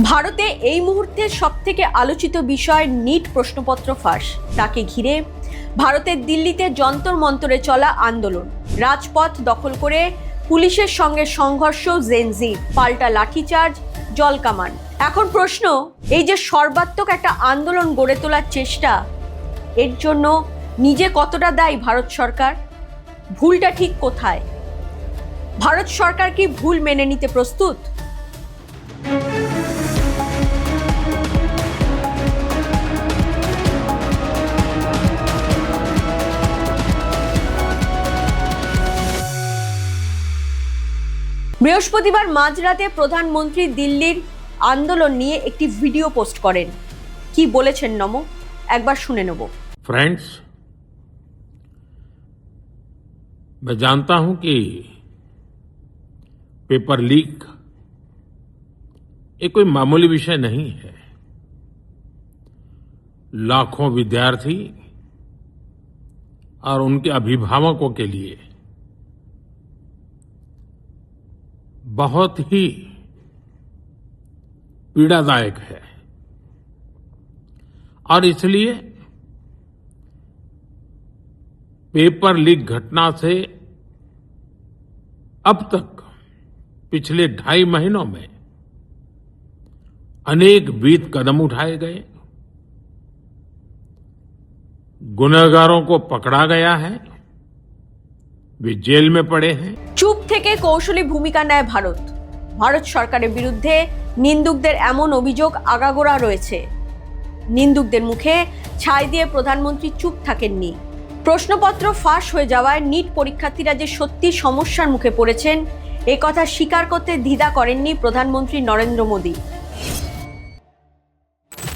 ভারতে এই মুহূর্তে সবথেকে আলোচিত বিষয় নিট প্রশ্নপত্র ফাঁস। তাকে ঘিরে ভারতের দিল্লিতে যন্তর মন্তরে চলা আন্দোলন, রাজপথ দখল করে পুলিশের সঙ্গে সংঘর্ষ, জেনজি, পাল্টা লাঠিচার্জ, জলকামান। এখন প্রশ্ন, এই যে সর্বাত্মক একটা আন্দোলন গড়ে তোলার চেষ্টা, এর জন্য নিজে কতটা দায়ী ভারত সরকার? ভুলটা ঠিক কোথায়? ভারত সরকার কি ভুল মেনে নিতে প্রস্তুত? বৃহস্পতিবার মাঝরাতে প্রধানমন্ত্রী দিল্লির আন্দোলন নিয়ে একটি ভিডিও পোস্ট করেন। কি বলেছেন নম, একবার শুনে নেব। फ्रेंड्स, मैं जानता हूं कि पेपर लीक ये कोई मामूली विषय नहीं है। लाखों विद्यार्थी और उनके अभिभावकों के लिए बहुत ही पीड़ादायक है और इसलिए पेपर लीक घटना से अब तक पिछले 2.5 महीनों में अनेक विध कदम उठाए गए, गुनहगारों को पकड़ा गया है, वे जेल में पड़े हैं। চুপ থেকে কৌশলী ভূমিকা নেয় ভারত। ভারত সরকারের বিরুদ্ধে নিন্দুকদের এমন অভিযোগ আগাগোড়া রয়েছে। নিন্দুকদের মুখে ছাই দিয়ে প্রধানমন্ত্রী চুপ থাকেননি। প্রশ্নপত্র ফাঁস হয়ে যাওয়ায় নিট পরীক্ষার্থীরা যে সত্যি সমস্যার মুখে পড়েছেন, এ কথা স্বীকার করতে দ্বিধা করেননি প্রধানমন্ত্রী নরেন্দ্র মোদী।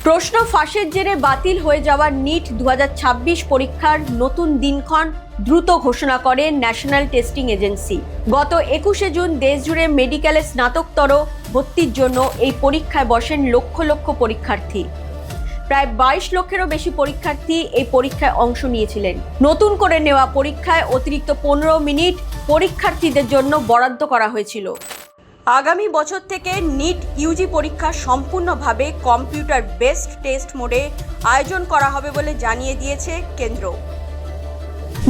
প্রশ্ন ফাঁসের জেরে বাতিল হয়ে যাওয়া নিট 2026 পরীক্ষার নতুন দিনক্ষণ দ্রুত ঘোষণা করে ন্যাশনাল টেস্টিং এজেন্সি। গত 21শে জুন দেশজুড়ে মেডিকেলে স্নাতকোত্তর ভর্তির জন্য এই পরীক্ষায় বসেন লক্ষ লক্ষ পরীক্ষার্থী। প্রায় 22 লক্ষেরও বেশি পরীক্ষার্থী এই পরীক্ষায় অংশ নিয়েছিলেন। নতুন করে নেওয়া পরীক্ষায় অতিরিক্ত 15 মিনিট পরীক্ষার্থীদের জন্য বরাদ্দ করা হয়েছিল। আগামী বছর থেকে নিট ইউজি পরীক্ষা সম্পূর্ণভাবে কম্পিউটার বেসড টেস্ট মোডে আয়োজন করা হবে বলে জানিয়ে দিয়েছে কেন্দ্র।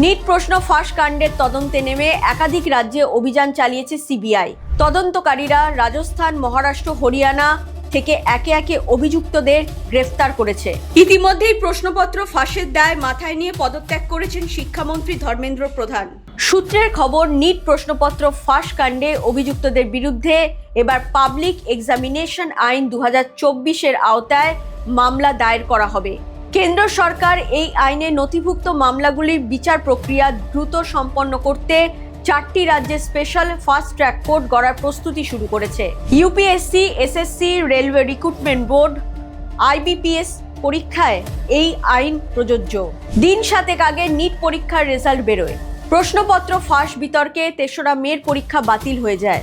নিট প্রশ্ন ফাঁস কাণ্ডের তদন্তে নেমে একাধিক রাজ্যে অভিযান চালিয়েছে সিবিআই। তদন্তকারীরা রাজস্থান, মহারাষ্ট্র, হরিয়ানা থেকে একে একে অভিযুক্তদের গ্রেফতার করেছে। ইতিমধ্যেই প্রশ্নপত্র ফাঁসের দায় মাথায় নিয়ে পদত্যাগ করেছেন শিক্ষামন্ত্রী ধর্মেন্দ্র প্রধান। সূত্রের খবর, নিট প্রশ্নপত্র ফাঁস কাণ্ডে অভিযুক্তদের বিরুদ্ধে এবার পাবলিক এক্সামিনেশন আইন 2024-এর আওতায় মামলা দায়ের করা হবে। কেন্দ্র সরকার এই আইনে নথিভুক্ত মামলাগুলির বিচার প্রক্রিয়া দ্রুত সম্পন্ন করতে 4টি রাজ্যে স্পেশাল ফাস্ট ট্র্যাক কোর্ট গড়ার প্রস্তুতি শুরু করেছে। UPSC, SSC, railway recruitment board, IBPS পরীক্ষায় এই আইন প্রযোজ্য। দিন 7 আগে নিট পরীক্ষার রেজাল্ট বেরোয়। প্রশ্নপত্র ফাঁস বিতর্কে 3রা মের পরীক্ষা বাতিল হয়ে যায়।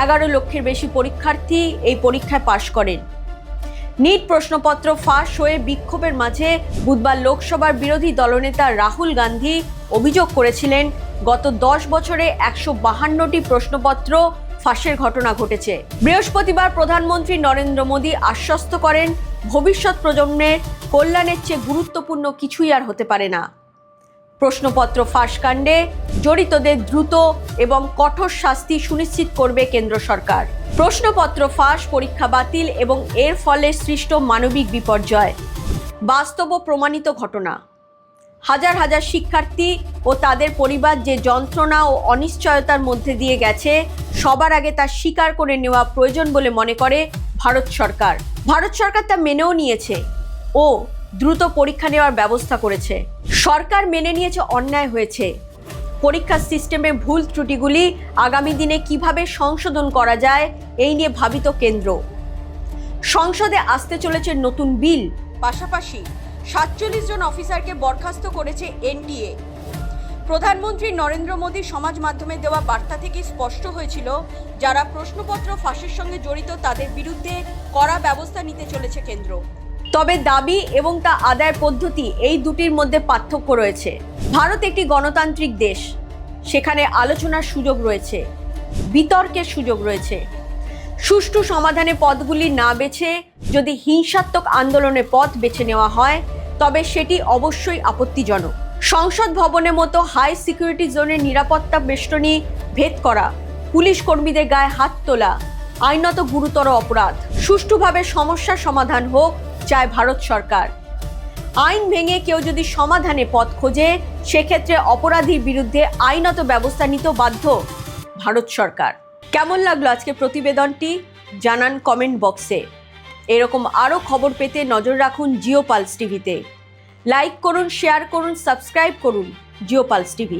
11 লক্ষের বেশি পরীক্ষার্থী এই পরীক্ষায় পাশ করেন। নিট প্রশ্নপত্র ফাঁস হয়ে বিক্ষোভের মাঝে বুধবার লোকসভার বিরোধী দলনেতা রাহুল গান্ধী অভিযোগ করেছিলেন, গত 10 বছরে 152টি প্রশ্নপত্র ফাঁসের ঘটনা ঘটেছে। বৃহস্পতিবার প্রধানমন্ত্রী নরেন্দ্র মোদী আশ্বস্ত করেন, ভবিষ্যৎ প্রজন্মের কল্যাণের চেয়ে গুরুত্বপূর্ণ কিছুই আর হতে পারে না। প্রশ্নপত্র ফাঁস কাণ্ডে জড়িতদের দ্রুত এবং কঠোর শাস্তি সুনিশ্চিত করবে কেন্দ্র সরকার। প্রশ্নপত্র ফাঁস, পরীক্ষা বাতিল এবং এর ফলে সৃষ্ট মানবিক বিপর্যয় বাস্তব প্রমাণিত ঘটনা। হাজার হাজার শিক্ষার্থী ও তাদের পরিবার যে যন্ত্রণা ও অনিশ্চয়তার মধ্যে দিয়ে গেছে, সবার আগে তা স্বীকার করে নেওয়া প্রয়োজন বলে মনে করে ভারত সরকার। ভারত সরকার তা মেনেও নিয়েছে ও দ্রুত পরীক্ষা নেওয়ার ব্যবস্থা করেছে। সরকার মেনে নিয়েছে অন্যায় হয়েছে। পরীক্ষার সিস্টেমে ভুল ত্রুটিগুলি আগামী দিনে কিভাবে সংশোধন করা যায়, এই নিয়ে ভাবিত কেন্দ্র। সংসদে আসতে চলেছে নতুন বিল। পাশাপাশি 47 জন অফিসারকে বরখাস্ত করেছে এনটিএ। প্রধানমন্ত্রী নরেন্দ্র মোদীর সমাজ মাধ্যমে দেওয়া বার্তা থেকে স্পষ্ট হয়েছিল, যারা প্রশ্নপত্র ফাঁসের সঙ্গে জড়িত তাদের বিরুদ্ধে কড়া ব্যবস্থা নিতে চলেছে কেন্দ্র। তবে দাবি এবং তা আদায়ের পদ্ধতি, এই দুটির মধ্যে পার্থক্য রয়েছে। ভারত একটি গণতান্ত্রিক দেশ, সেখানে আলোচনার সুযোগ রয়েছে, বিতর্কের সুযোগ রয়েছে। সুষ্ঠু সমাধানে পথগুলি না বেছে যদি হিংসাত্মক আন্দোলনে পথ বেছে নেওয়া হয় তবে সেটি অবশ্যই আপত্তিজনক। সংসদ ভবনের মতো হাই সিকিউরিটি জোনের নিরাপত্তা বেষ্টনী ভেদ করা, পুলিশ কর্মীদের গায়ে হাত তোলা আইনত গুরুতর অপরাধ। সুষ্ঠুভাবে সমস্যার সমাধান হোক চায় ভারত সরকার। আইন ভেঙে কেউ যদি সমাধানে পথ খোঁজে সেক্ষেত্রে অপরাধীর বিরুদ্ধে আইনত ব্যবস্থা নিতে বাধ্য ভারত সরকার। কেমন লাগলো আজকে প্রতিবেদনটি জানান কমেন্ট বক্সে। এরকম আরও খবর পেতে নজর রাখুন জিও পালস টিভিতে। লাইক করুন, শেয়ার করুন, সাবস্ক্রাইব করুন জিও পালস টিভি।